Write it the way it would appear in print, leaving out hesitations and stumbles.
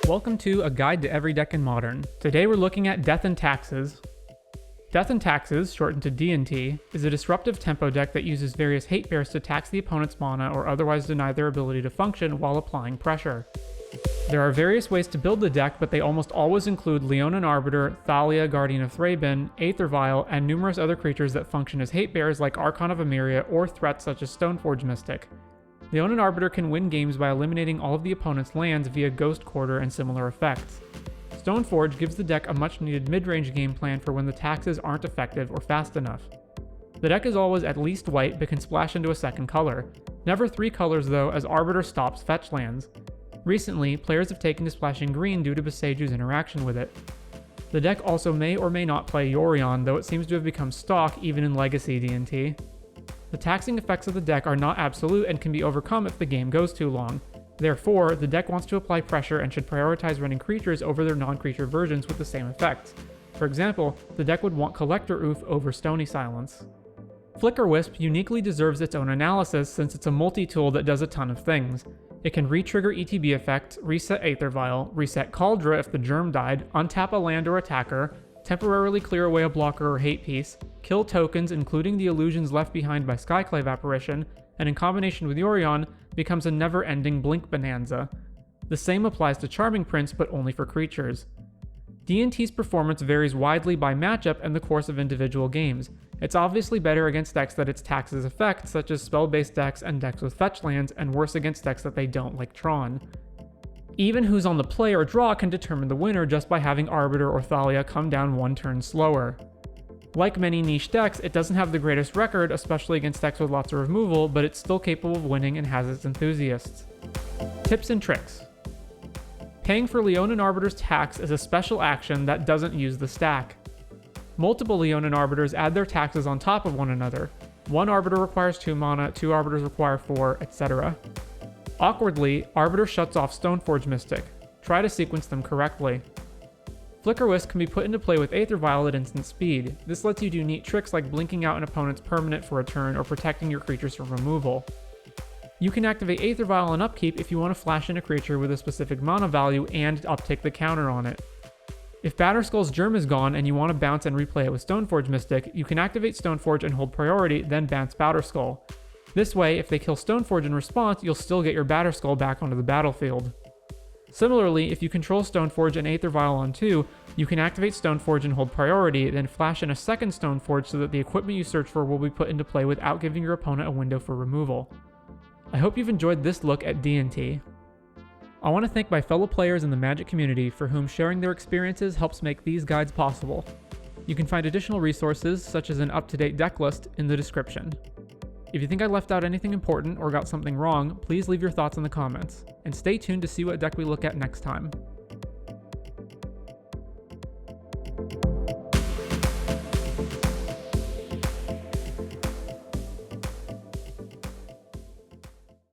Welcome to A Guide to Every Deck in Modern. Today we're looking at Death and Taxes. Death and Taxes, shortened to D&T, is a disruptive tempo deck that uses various hate bears to tax the opponent's mana or otherwise deny their ability to function while applying pressure. There are various ways to build the deck, but they almost always include Leonin Arbiter, Thalia, Guardian of Thraben, Aether Vial, and numerous other creatures that function as hate bears like Archon of Emeria or threats such as Stoneforge Mystic. Leonin Arbiter can win games by eliminating all of the opponent's lands via Ghost Quarter and similar effects. Stoneforge gives the deck a much-needed mid-range game plan for when the taxes aren't effective or fast enough. The deck is always at least white but can splash into a second color. Never 3 colors though, as Arbiter stops fetch lands. Recently, players have taken to splashing green due to Boseju's interaction with it. The deck also may or may not play Yorion, though it seems to have become stock even in Legacy D&T. The taxing effects of the deck are not absolute and can be overcome if the game goes too long. Therefore, the deck wants to apply pressure and should prioritize running creatures over their non-creature versions with the same effects. For example, the deck would want Collector Oof over Stony Silence. Flicker Wisp uniquely deserves its own analysis since it's a multi-tool that does a ton of things. It can re-trigger ETB effect, reset Aether Vial, reset Kaldra if the germ died, untap a land or attacker, temporarily clear away a blocker or hate piece, kill tokens including the illusions left behind by Skyclave Apparition, and in combination with Yorion, becomes a never-ending blink bonanza. The same applies to Charming Prince, but only for creatures. D&T's performance varies widely by matchup and the course of individual games. It's obviously better against decks that its taxes affect, such as spell-based decks and decks with fetch lands, and worse against decks that they don't, like Tron. Even who's on the play or draw can determine the winner just by having Arbiter or Thalia come down one turn slower. Like many niche decks, it doesn't have the greatest record, especially against decks with lots of removal, but it's still capable of winning and has its enthusiasts. Tips and tricks. Paying for Leonin Arbiter's tax is a special action that doesn't use the stack. Multiple Leonin Arbiters add their taxes on top of one another. One Arbiter requires 2 mana, 2 Arbiters require 4, etc. Awkwardly, Arbiter shuts off Stoneforge Mystic. Try to sequence them correctly. Flicker Wisp can be put into play with Aether Vial at instant speed. This lets you do neat tricks like blinking out an opponent's permanent for a turn or protecting your creatures from removal. You can activate Aether Vial on upkeep if you want to flash in a creature with a specific mana value and uptick the counter on it. If Batterskull's Germ is gone and you want to bounce and replay it with Stoneforge Mystic, you can activate Stoneforge and hold priority, then bounce Batterskull. This way, if they kill Stoneforge in response, you'll still get your Batterskull back onto the battlefield. Similarly, if you control Stoneforge and Aether Vial on 2, you can activate Stoneforge and hold priority, then flash in a second Stoneforge so that the equipment you search for will be put into play without giving your opponent a window for removal. I hope you've enjoyed this look at D&T. I want to thank my fellow players in the Magic community for whom sharing their experiences helps make these guides possible. You can find additional resources, such as an up-to-date deck list, in the description. If you think I left out anything important or got something wrong, please leave your thoughts in the comments, and stay tuned to see what deck we look at next time.